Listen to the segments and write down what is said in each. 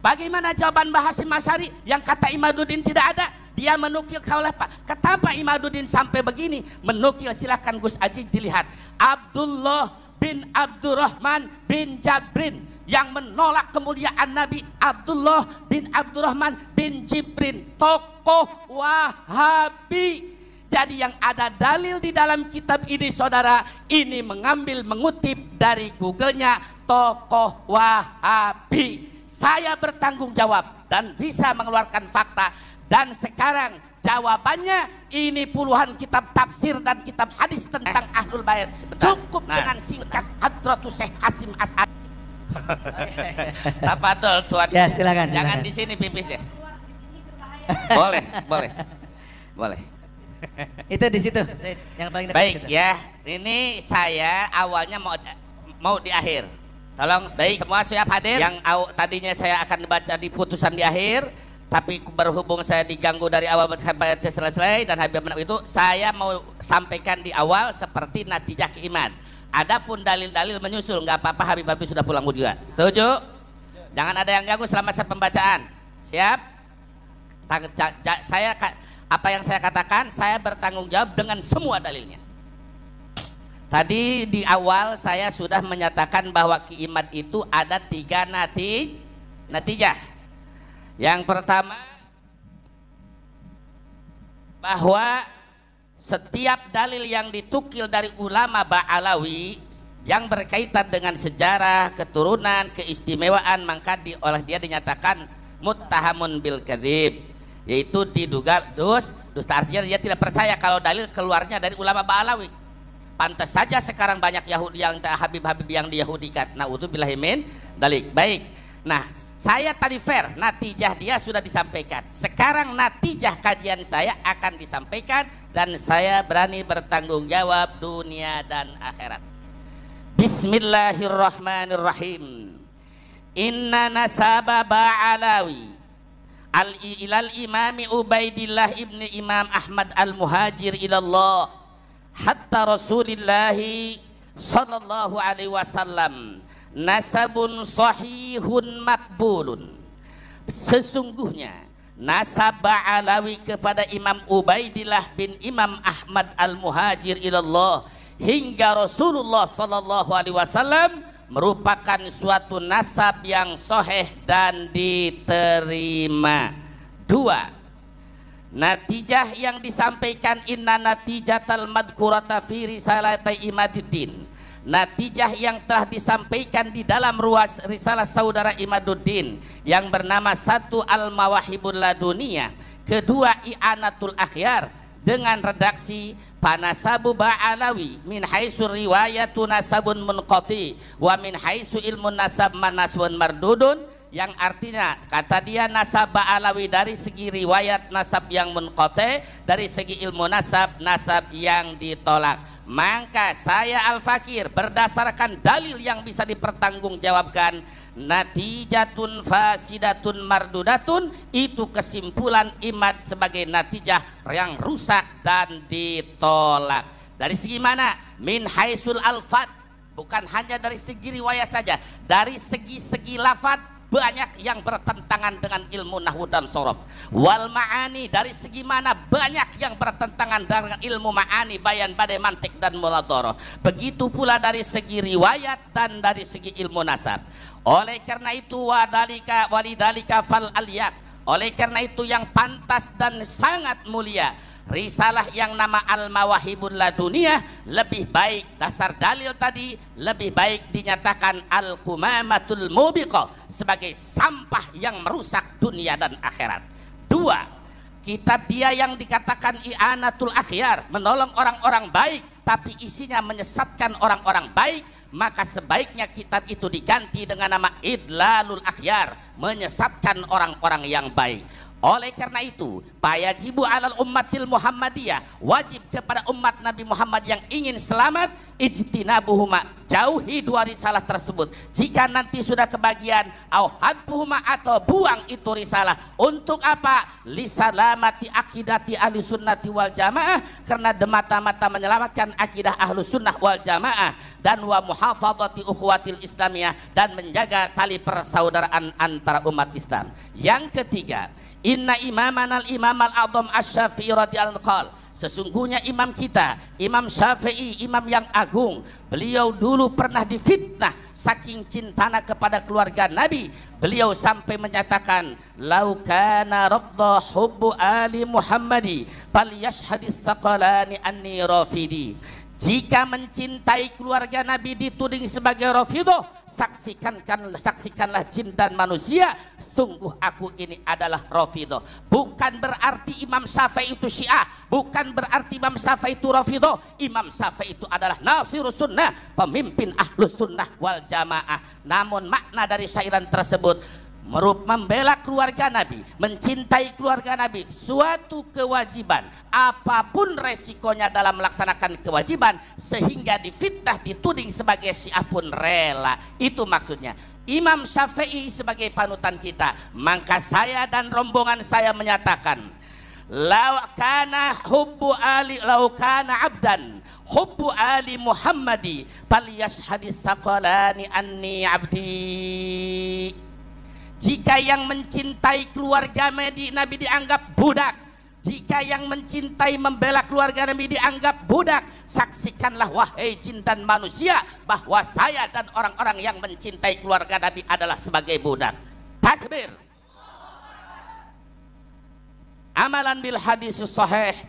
Bagaimana jawaban Mbah Hasyim Asy'ari yang kata Imaduddin tidak ada? Dia menukil kaulah Pak. Kenapa Imaduddin sampai begini? Menukil, silakan Gus Aji dilihat. Abdullah bin Abdurrahman bin Jabrin yang menolak kemuliaan Nabi. Abdullah bin Abdurrahman bin Jibrin, tokoh Wahabi. Jadi yang ada dalil di dalam kitab ini saudara, ini mengutip dari Google-nya tokoh Wahabi. Saya bertanggung jawab dan bisa mengeluarkan fakta. Dan sekarang jawabannya ini puluhan kitab tafsir dan kitab hadis tentang Ahlul Bait. Cukup dengan singkat Hadratus Syekh Hasyim Asy'ari. Tafadhol tuan. Ya silakan. Jangan di sini pipisnya. Boleh. Itu di situ yang paling dekat. Baik ya, ini saya awalnya mau di akhir. Tolong baik semua siap hadir. Yang tadinya saya akan baca di putusan di akhir, tapi berhubung saya diganggu dari awal sampai selesai dan habis itu saya mau sampaikan di awal seperti natijah keiman. Adapun dalil-dalil menyusul, nggak apa-apa, Habib sudah pulang juga. Setuju? Jangan ada yang ganggu selama saya pembacaan. Siap? Apa yang saya katakan, saya bertanggung jawab dengan semua dalilnya. Tadi di awal saya sudah menyatakan bahwa keiman itu ada 3 natijah. Yang pertama, bahwa setiap dalil yang ditukil dari ulama Ba'alawi yang berkaitan dengan sejarah, keturunan, keistimewaan, maka oleh dia dinyatakan muttahamun bil kadzib, yaitu diduga dusta. Artinya dia tidak percaya kalau dalil keluarnya dari ulama Ba'alawi. Pantas saja sekarang banyak Yahudi yang Habib-Habib yang diyahudikan. Na'udzubillahi min dzalik. Baik. Nah, saya tadi fair, natijah dia sudah disampaikan. Sekarang natijah kajian saya akan disampaikan dan saya berani bertanggung jawab dunia dan akhirat. Bismillahirrahmanirrahim. Inna nasaba Ba'alawi ilal imami Ubaidillah ibni Imam Ahmad al-Muhajir ilallah hatta Rasulillahi sallallahu alaihi wasallam nasabun sahihun makbulun. Sesungguhnya nasab Ba'alawi kepada Imam Ubaidillah bin Imam Ahmad al-Muhajir ilallah hingga Rasulullah sallallahu alaihi wasallam merupakan suatu nasab yang sahih dan diterima. 2. Natijah yang disampaikan inna natijatal madkurata fi risalati Imaduddin. Natijah yang telah disampaikan di dalam ruas risalah saudara Imaduddin yang bernama 1 Al-Mawahibul Laduniyah, 2 I'anatul Akhyar dengan redaksi panasabu Ba'alawi min haitsu riwayatu nasabun munqati wa min haitsu ilmun nasab manasbun mardudun, yang artinya kata dia nasab Ba'alawi dari segi riwayat nasab yang munqati, dari segi ilmu nasab yang ditolak. Maka saya Al-Fakir berdasarkan dalil yang bisa dipertanggungjawabkan, natijatun fasidatun mardudatun, itu kesimpulan imad sebagai natijah yang rusak dan ditolak. Dari segi mana? Min haisul alfat, bukan hanya dari segi riwayat saja, dari segi-segi lafad banyak yang bertentangan dengan ilmu nahwu dan sorof. Wal ma'ani, dari segi mana banyak yang bertentangan dengan ilmu ma'ani, bayan, badai, mantik dan muladharah. Begitu pula dari segi riwayat dan dari segi ilmu nasab. Oleh karena itu walidalika fal aliyat, oleh karena itu yang pantas dan sangat mulia risalah yang nama Al-Mawahibul Laduniyah lebih baik, dasar dalil tadi lebih baik dinyatakan Al-Qumamatul Mubiqah sebagai sampah yang merusak dunia dan akhirat. 2. Kitab dia yang dikatakan I'anatul Akhyar, menolong orang-orang baik tapi isinya menyesatkan orang-orang baik, maka sebaiknya kitab itu diganti dengan nama Idlalul Akhyar, menyesatkan orang-orang yang baik. Oleh karena itu, fayajibu alal ummatil Muhammadiyah, wajib kepada umat Nabi Muhammad yang ingin selamat, ijtinabuhuma, jauhi dua risalah tersebut. Jika nanti sudah kebagian, au hadbuhuma, atau buang itu risalah. Untuk apa? Lisalamati akidati ahli sunnati wal jamaah, karena demata-mata menyelamatkan akidah ahlu sunnah wal jamaah, dan wa muhafadzati ukhuwatil islamiyah, dan menjaga tali persaudaraan antara umat Islam. Yang ketiga, inna imaman al-imam al-azam asy-Syafi'i radhiyallahu anhu, sesungguhnya imam kita, Imam Syafi'i, imam yang agung, beliau dulu pernah difitnah saking cintanya kepada keluarga Nabi. Beliau sampai menyatakan, lau kana rabda hubbu ali Muhammadi falyashhadis saqalani anni rafidi. Jika mencintai keluarga Nabi dituding sebagai Rafidhah, saksikanlah jin dan manusia, sungguh aku ini adalah Rafidhah. Bukan berarti Imam Syafi'i itu Syiah, bukan berarti Imam Syafi'i itu Rafidhah. Imam Syafi'i itu adalah Nasirus Sunnah, pemimpin Ahlus Sunnah wal Jamaah. Namun makna dari syairan tersebut membela keluarga Nabi, mencintai keluarga Nabi, suatu kewajiban, apapun resikonya dalam melaksanakan kewajiban, sehingga difitnah dituding sebagai Syiah pun rela. Itu maksudnya. Imam Syafi'i sebagai panutan kita, maka saya dan rombongan saya menyatakan, lau kana abdan hubbu ali Muhammadi falyashhadis saqalani anni abdi. Jika yang mencintai keluarga Nabi dianggap budak, jika yang mencintai membela keluarga Nabi dianggap budak, saksikanlah wahai jin dan manusia bahwa saya dan orang-orang yang mencintai keluarga Nabi adalah sebagai budak. Takbir. Amalan bil hadis sahih,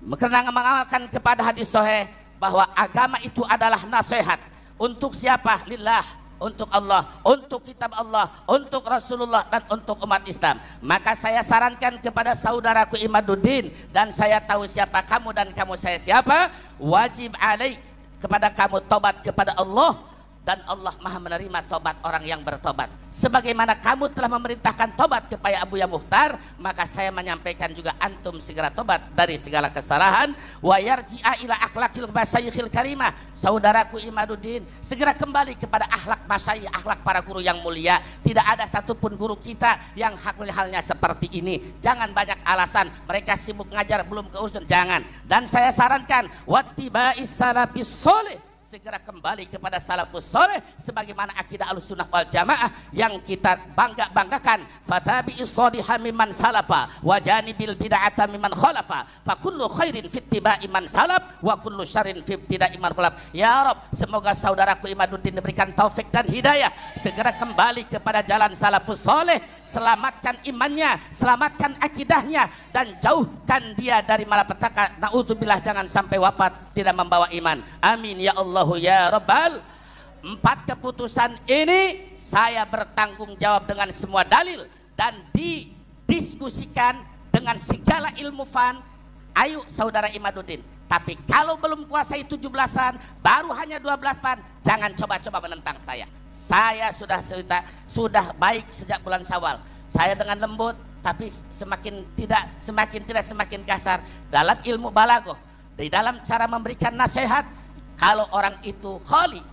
mengamalkan kepada hadis sahih bahwa agama itu adalah nasihat. Untuk siapa? Lillah, untuk Allah, untuk kitab Allah, untuk Rasulullah, dan untuk umat Islam. Maka saya sarankan kepada saudaraku Imaduddin, dan saya tahu siapa kamu dan kamu saya siapa, wajib alaik kepada kamu tobat kepada Allah, dan Allah maha menerima tobat orang yang bertobat. Sebagaimana kamu telah memerintahkan tobat kepada Abu Ya Muhtar, maka saya menyampaikan juga antum segera tobat dari segala kesalahan. Wa yarji'a ila akhlaqil masyayikhil karimah, saudaraku Imaduddin, segera kembali kepada akhlak masyayikh, akhlak para guru yang mulia. Tidak ada satupun guru kita yang halnya seperti ini. Jangan banyak alasan, mereka sibuk ngajar belum keurusan, jangan. Dan saya sarankan wattiba'is salafis sholih, segera kembali kepada salafus soleh sebagaimana akidah Ahlussunnah wal Jamaah yang kita banggakan. Fatabi'is shaliha mimman salafa wa janibil bid'ata mimman khalafa, fa kullu khairin fi ittiba'i man salaf wa kullu syarrin fi ibtida'i man khalaf. Ya Rabb, semoga saudaraku Imaduddin diberikan taufik dan hidayah, segera kembali kepada jalan salafus soleh, selamatkan imannya, selamatkan akidahnya, dan jauhkan dia dari malapetaka. Naudzubillah, jangan sampai wafat tidak membawa iman. Amin ya Allah ya Rabbal. 4 keputusan ini saya bertanggung jawab dengan semua dalil dan didiskusikan dengan segala ilmu fan. Ayo saudara Imaduddin, tapi kalau belum kuasai 17-an, baru hanya 12 fan, jangan coba-coba menentang saya. Saya sudah baik sejak bulan Syawal. Saya dengan lembut, tapi semakin tidak semakin kasar dalam ilmu balaghah, di dalam cara memberikan nasihat. Kalau orang itu khali,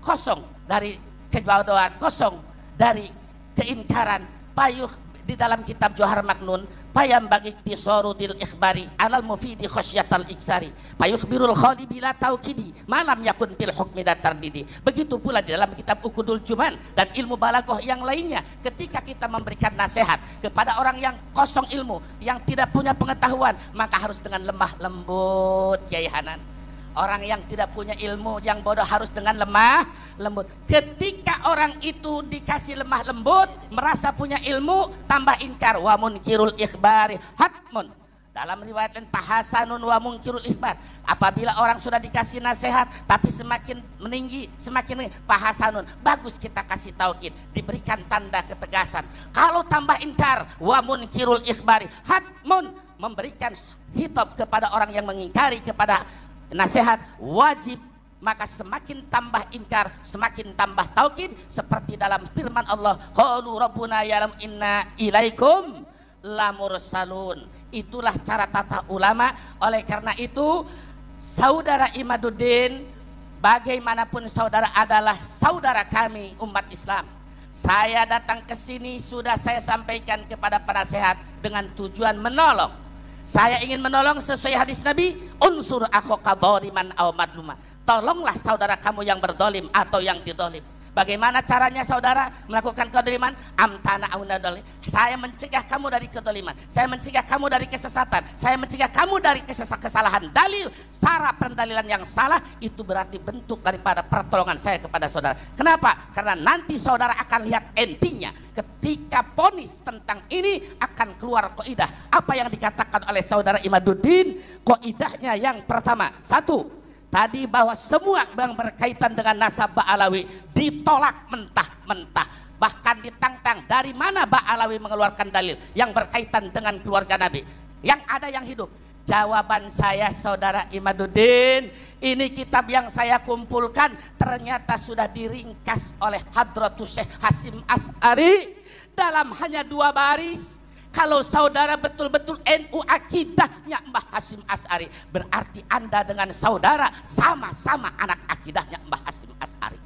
kosong dari kebodohan, kosong dari keingkaran, payuh di dalam kitab Johar Maknun, payam bagi tisorudil ikhbari alal mufidi khosyatal iksari, payuh birul khali bila taukidi malam yakun pil hukmi datar didi. Begitu pula di dalam kitab Ukudul Juman dan ilmu balaghah yang lainnya. Ketika kita memberikan nasihat kepada orang yang kosong ilmu, yang tidak punya pengetahuan, maka harus dengan lemah lembut, Kiai Hanan. Orang yang tidak punya ilmu, yang bodoh, harus dengan lemah lembut. Ketika orang itu dikasih lemah lembut, merasa punya ilmu, tambah ingkar. Wa munkirul ikhbari hatmun. Dalam riwayat lain, pahasanun wa munkirul ikhbar. Apabila orang sudah dikasih nasihat, tapi semakin meninggi, semakin pahasanun, bagus kita kasih taukid, diberikan tanda ketegasan. Kalau tambah ingkar, wa munkirul ikhbari hatmun, memberikan hitop kepada orang yang mengingkari kepada nasihat wajib, maka semakin tambah ingkar, semakin tambah taukid, seperti dalam firman Allah, qalu rabbuna ya'lam inna ilaikum la mursalun. Itulah cara tata ulama. Oleh karena itu saudara Imaduddin, bagaimanapun saudara adalah saudara kami umat Islam. Saya datang ke sini sudah saya sampaikan kepada penasehat dengan tujuan menolong. Saya ingin menolong sesuai hadis Nabi, unsur akhaka dzaliman aw madluma. Tolonglah saudara kamu yang berdolim atau yang didolim. Bagaimana caranya saudara melakukan kedoliman? Amtana auna dolim. Saya mencegah kamu dari kedoliman. Saya mencegah kamu dari kesesatan. Saya mencegah kamu dari kesalahan dalil. Cara pendalilan yang salah itu berarti bentuk daripada pertolongan saya kepada saudara. Kenapa? Karena nanti saudara akan lihat endingnya. Ketika ponis tentang ini akan keluar kaidah. Apa yang dikatakan oleh saudara Imaduddin? Kaidahnya yang pertama, satu, tadi bahwa semua yang berkaitan dengan nasab Ba'alawi ditolak mentah-mentah, bahkan ditantang. Dari mana Ba'alawi mengeluarkan dalil yang berkaitan dengan keluarga Nabi? Yang ada yang hidup. Jawaban saya saudara Imaduddin, ini kitab yang saya kumpulkan ternyata sudah diringkas oleh Hadratus Syekh Hasyim Asy'ari dalam hanya 2 baris. Kalau saudara betul-betul NU akidahnya Mbah Hasyim Asy'ari, berarti Anda dengan saudara sama-sama anak akidahnya Mbah Hasyim Asy'ari.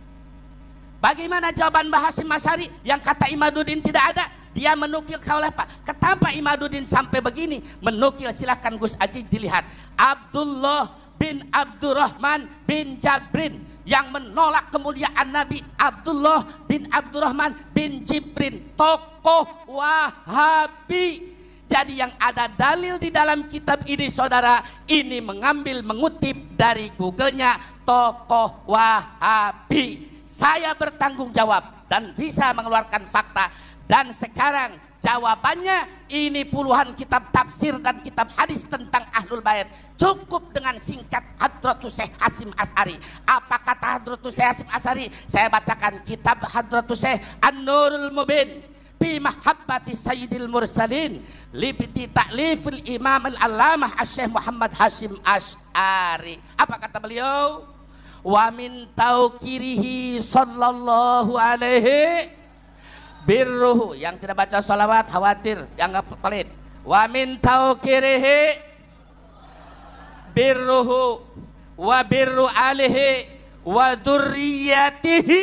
Bagaimana jawaban Mbah Hasyim Asy'ari yang kata Imaduddin tidak ada? Dia menukil kaulah Pak. Kenapa Imaduddin sampai begini? Menukil, silakan Gus Aji dilihat. Abdullah bin Abdurrahman bin Jabrin yang menolak kemuliaan Nabi. Abdullah bin Abdurrahman bin Jibrin, tokoh Wahabi. Jadi yang ada dalil di dalam kitab ini saudara, ini mengutip dari Google-nya tokoh Wahabi. Saya bertanggung jawab dan bisa mengeluarkan fakta. Dan sekarang jawabannya ini puluhan kitab tafsir dan kitab hadis tentang Ahlul Bait. Cukup dengan singkat Hadratus Syekh Hasyim Asy'ari. Apa kata Hadratus Syekh Hasyim Asy'ari? Saya bacakan kitab Hadratus Syekh An-Nurul Mubin fi mahabbati sayyidil mursalin libti ta'lifil imam al-allamah Syekh Muhammad Hasyim Asy'ari. Apa kata beliau? Wa min taukirihi sallallahu alaihi birruhu. Yang tidak baca salawat khawatir dianggap pelit. Wa min taukirihi birruhu wa birru alihi wa dzurriyyatihi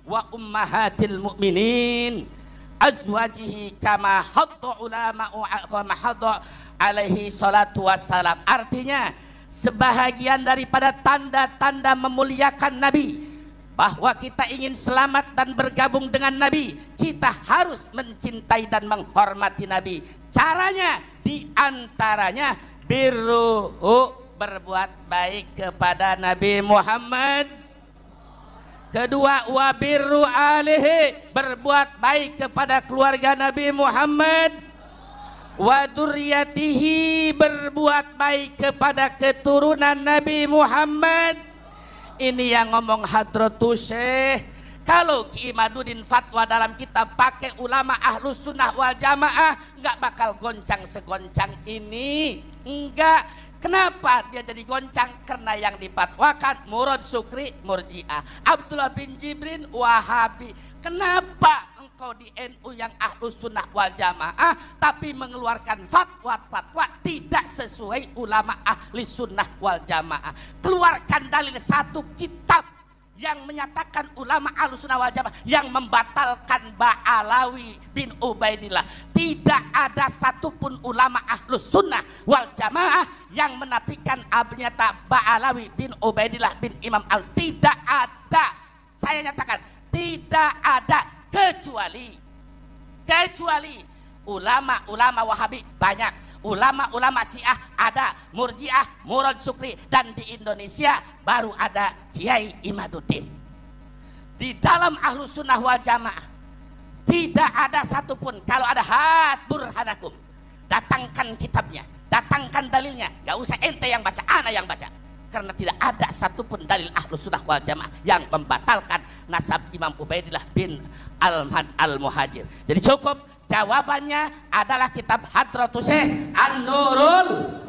wa ummahatil mu'minin azwajihi kama hadda ulama kama hadda alaihi salatu wassalam. Artinya sebahagian daripada tanda-tanda memuliakan Nabi, bahwa kita ingin selamat dan bergabung dengan Nabi, kita harus mencintai dan menghormati Nabi. Caranya diantaranya birruhu, berbuat baik kepada Nabi Muhammad. Kedua, wa birru alihi, berbuat baik kepada keluarga Nabi Muhammad. Wa dzurriyyatihi, berbuat baik kepada keturunan Nabi Muhammad. Ini yang ngomong Hadratus Syekh. Kalau Ki Imaduddin fatwa dalam kitab pakai ulama Ahlus Sunnah wal Jamaah, nggak bakal goncang segoncang ini. Enggak. Kenapa dia jadi goncang? Karena yang dipatwakan Murad Sukri Murji'ah, Abdullah bin Jibrin Wahabi. Kenapa engkau di NU yang Ahlus Sunnah wal Jamaah tapi mengeluarkan fatwa-fatwa tidak sesuai ulama Ahli Sunnah wal Jamaah? Keluarkan dalil satu kitab yang menyatakan ulama Ahlus Sunnah wal Jamaah yang membatalkan Ba'alawi bin Ubaidillah. Tidak ada satupun ulama Ahlus Sunnah wal Jamaah yang menafikan abnyata Ba'alawi bin Ubaidillah bin Imam Al. Tidak ada. Saya nyatakan tidak ada, kecuali ulama-ulama Wahabi banyak, ulama-ulama Syiah ada, Murji'ah, Murad Sukri, dan di Indonesia baru ada Kiai Imaduddin. Di dalam Ahlus Sunnah wal Jamaah tidak ada satupun. Kalau ada, hat burhanakum, datangkan kitabnya, datangkan dalilnya. Gak usah ente yang baca, ana yang baca. Karena tidak ada satupun dalil Ahlus Sunnah wal Jamaah yang membatalkan nasab Imam Ubaidillah bin Al-Muhajir. Jadi cukup, jawabannya adalah kitab Hadratus Syekh An-Nurul,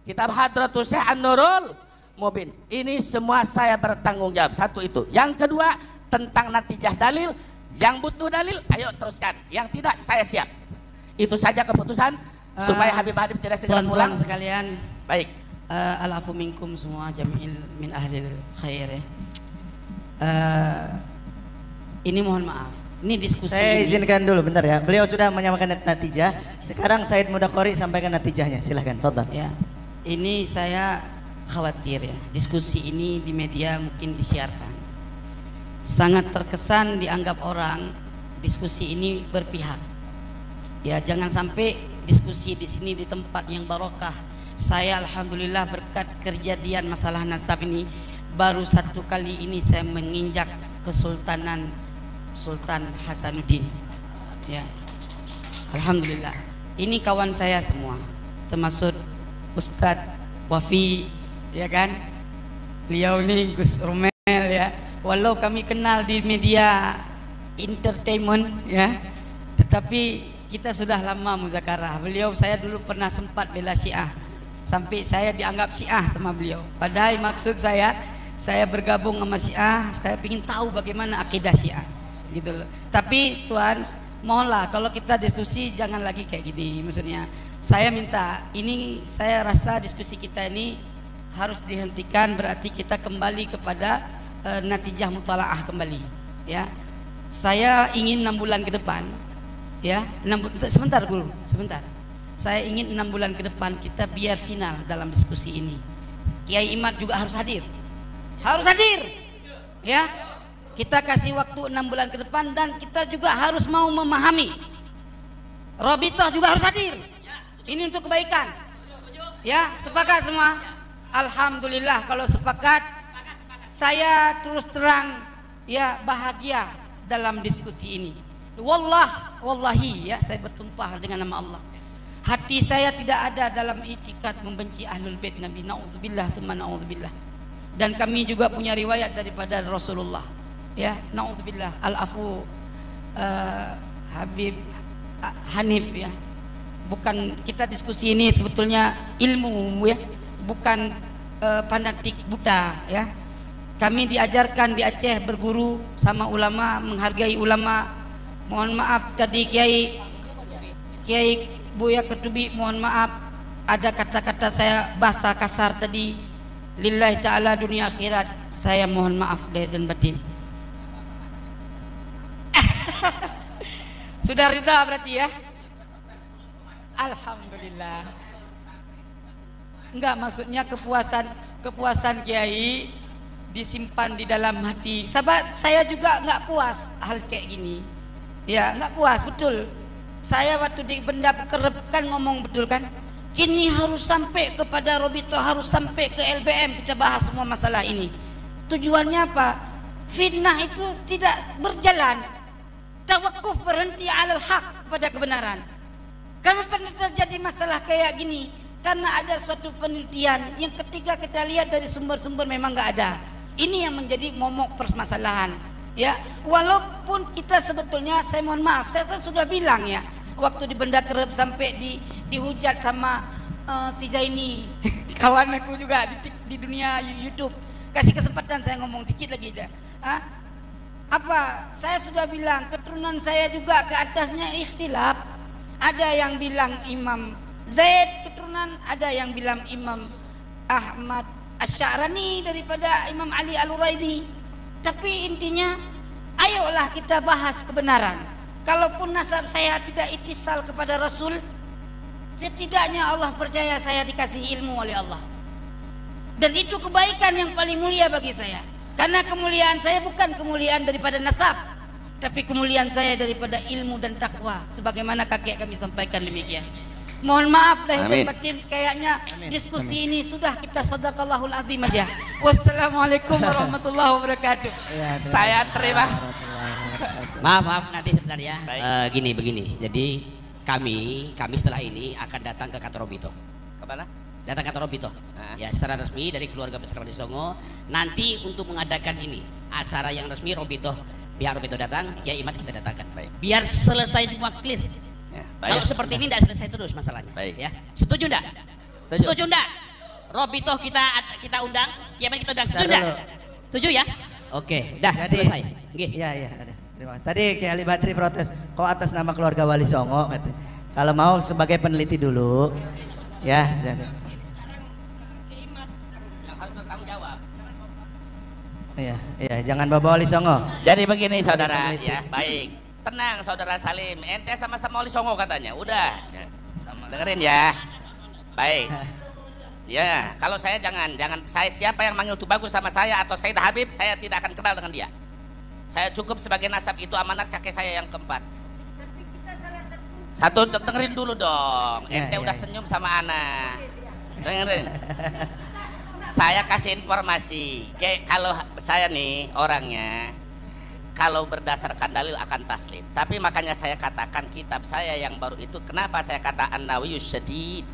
kitab Hadratus Syekh An-Nurul Mubin. Ini semua saya bertanggung jawab. Satu itu. Yang kedua, tentang natijah dalil, Yang butuh dalil, ayo teruskan. Yang tidak, saya siap. Itu saja keputusan supaya Habib tidak segera pulang. Tuan-tuan sekalian, Baik. al-afu minkum semua jami'il min ahlil khair ya. Ini mohon maaf. Ini diskusi. Saya izinkan dulu bentar ya. Beliau sudah menyampaikan natijah. Sekarang Said Mudaqori sampaikan natijahnya. Silahkan, fadhal. Ya, ini saya khawatir ya. Diskusi ini di media mungkin disiarkan. Sangat terkesan dianggap orang diskusi ini berpihak. Ya, jangan sampai diskusi di sini di tempat yang barokah. Saya alhamdulillah berkat kejadian masalah nasab ini baru satu kali ini saya menginjak kesultanan Sultan Hasanuddin. Ya. Alhamdulillah. Ini kawan saya semua, termasuk Ustadz Wafi, ya kan? Beliau ini Gus Rumel ya. Walau kami kenal di media entertainment ya, tetapi kita sudah lama muzakarah. Beliau saya dulu pernah sempat bela Syiah, sampai saya dianggap Syiah sama beliau. Padahal maksud saya bergabung sama Syiah, saya ingin tahu bagaimana akidah Syiah gitu loh. Tapi Tuan, mohonlah kalau kita diskusi jangan lagi kayak gini. Maksudnya saya minta, ini saya rasa diskusi kita ini harus dihentikan, berarti kita kembali kepada natijah mutalaah kembali ya. Saya ingin 6 bulan ke depan ya, sebentar guru, sebentar. Saya ingin 6 bulan ke depan kita biar final dalam diskusi ini. Kiai Imad juga harus hadir. Harus hadir ya. Kita kasih waktu 6 bulan ke depan dan kita juga harus mau memahami. Robitoh juga harus hadir. Ini untuk kebaikan. Ya, sepakat semua? Alhamdulillah kalau sepakat. Saya terus terang ya bahagia dalam diskusi ini. Wallahi ya, saya bertumpah dengan nama Allah. Hati saya tidak ada dalam itikad membenci ahlul bait Nabi, naudzubillah tsumma naudzubillah. Dan kami juga punya riwayat daripada Rasulullah. Ya, naudzubillah al-afu Habib Hanif ya. Bukan kita diskusi ini sebetulnya ilmu ya, bukan fanatik buta ya. Kami diajarkan di Aceh berguru sama ulama, menghargai ulama. Mohon maaf tadi Kiai Buya Ketubi, mohon maaf ada kata-kata saya bahasa kasar tadi. Lillahi ta'ala dunia akhirat, saya mohon maaf lahir dan batin. Sudah rida berarti ya? Alhamdulillah. Enggak, maksudnya kepuasan Kiai disimpan di dalam hati. Sahabat, saya juga enggak puas hal kayak gini. Ya, enggak puas, betul. Saya waktu di benda kerep kan ngomong betul kan? Kini harus sampai kepada Robito, harus sampai ke LBM, kita bahas semua masalah ini. Tujuannya apa? Fitnah itu tidak berjalan. Tawakuf, berhenti alal haq, pada kebenaran. Karena pernah terjadi masalah kayak gini karena ada suatu penelitian yang ketika kita lihat dari sumber-sumber memang nggak ada. Ini yang menjadi momok permasalahan ya. Walaupun kita sebetulnya, saya mohon maaf, saya kan sudah bilang ya, waktu di Benda Kerep sampai dihujat sama si Zaini kawan aku juga di dunia YouTube. Kasih kesempatan saya ngomong dikit lagi aja. Apa saya sudah bilang, keturunan saya juga ke atasnya ikhtilaf. Ada yang bilang Imam Zaid keturunan, ada yang bilang Imam Ahmad Asy-Sya'rani daripada Imam Ali Al-Uraidi. Tapi intinya ayolah kita bahas kebenaran. Kalaupun nasab saya tidak ittisal kepada Rasul, setidaknya Allah percaya saya dikasih ilmu oleh Allah. Dan itu kebaikan yang paling mulia bagi saya. Karena kemuliaan saya bukan kemuliaan daripada nasab, tapi kemuliaan saya daripada ilmu dan takwa, sebagaimana kakek kami sampaikan demikian. Mohon maaf lahir dan batin, kayaknya diskusi ini sudah kita sadaqallahul azim aja. Wassalamualaikum warahmatullahi wabarakatuh. Saya terima. Maaf nanti sebentar ya. Begini. Jadi kami setelah ini akan datang ke kantor Robito. Kemana? Datang ke kantor Robito. Ya, secara resmi dari keluarga besar Wali Songo. Nanti untuk mengadakan ini acara yang resmi Robito, pihak Robito datang, Kiai Imad kita datangkan. Baik. Biar selesai semua clear. Ya, kalau seperti ini tidak selesai terus masalahnya. Baik. Ya, setuju enggak? Setuju enggak? Robito kita undang, Kiai Imad kita undang. Setuju enggak? Setuju ya? Oke, dah selesai. Iya, ada. Terima kasih. Tadi Kiai Ali Batri protes, kok atas nama keluarga Wali Songo katanya. Kalau mau sebagai peneliti dulu, ya. Yang harus bertanggung jawab. Iya, iya, jangan bawa Wali Songo. Jadi begini saudara, ya baik. Tenang saudara Salim, ente sama-sama Wali Songo katanya. Udah, ya. Dengerin ya. Baik. Ya, kalau saya jangan saya siapa yang manggil Tubagus sama saya atau Said Habib, saya tidak akan kenal dengan dia. Saya cukup sebagai nasab, itu amanat kakek saya yang keempat. Satu, dengerin dulu dong. Ente udah senyum sama Ana. Dengerin. Saya kasih informasi. Kayak kalau saya nih orangnya, kalau berdasarkan dalil akan taslim. Tapi makanya saya katakan kitab saya yang baru itu, kenapa saya kata An-Nawiyus Syadid,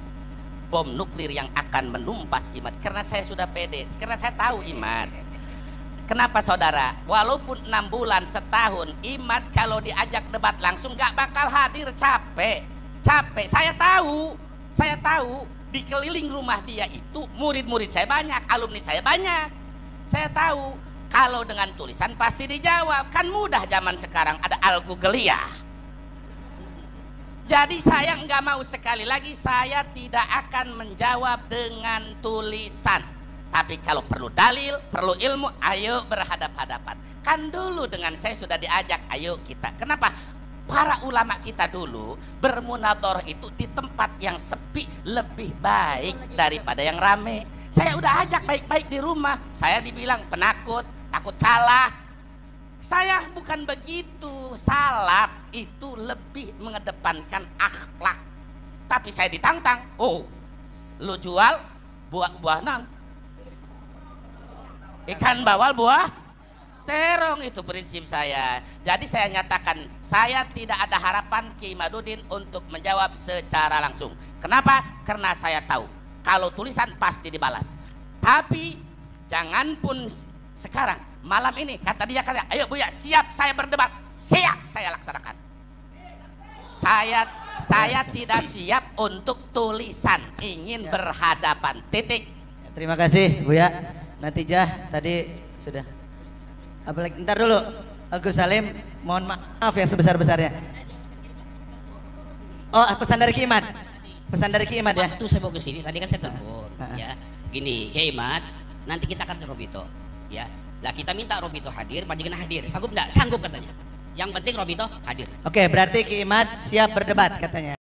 bom nuklir yang akan menumpas iman. Karena saya sudah pede, karena saya tahu iman. Kenapa saudara? Walaupun 6 bulan, setahun, Imad kalau diajak debat langsung gak bakal hadir, capek. Saya tahu di keliling rumah dia itu murid-murid saya banyak, alumni saya banyak. Saya tahu kalau dengan tulisan pasti dijawab, kan mudah zaman sekarang ada Al-Googliyah. Jadi saya nggak mau, sekali lagi saya tidak akan menjawab dengan tulisan. Tapi kalau perlu dalil, perlu ilmu, ayo berhadap-hadapan. Kan dulu dengan saya sudah diajak, ayo kita. Kenapa? Para ulama kita dulu bermunadharah itu di tempat yang sepi lebih baik daripada yang rame. Saya udah ajak baik-baik di rumah. Saya dibilang penakut, takut kalah. Saya bukan begitu. Salaf itu lebih mengedepankan akhlak. Tapi saya ditantang. Oh, lu jual buah nam, ikan bawal buah terong, itu prinsip saya. Jadi saya nyatakan, saya tidak ada harapan Ki Imaduddin untuk menjawab secara langsung. Kenapa? Karena saya tahu kalau tulisan pasti dibalas. Tapi jangan pun sekarang, malam ini kata dia, ayo Buya, siap saya berdebat, siap saya laksanakan. Saya tidak siap untuk tulisan, ingin berhadapan, titik. Terima kasih Buya. Natijah tadi sudah. Apalagi ntar dulu, Agus Salim, mohon maaf yang sebesar-besarnya. Oh, pesan dari Ki Imad. Pesan dari Ki Imad ya. Waktu saya mau ke sini tadi kan saya telepon, ya. Gini, Ki Imad, nanti kita akan ke Robito, ya. Lah kita minta Robito hadir, panjenengan hadir. Sanggup enggak? Sanggup katanya. Yang penting Robito hadir. Oke, berarti Ki Imad siap berdebat katanya.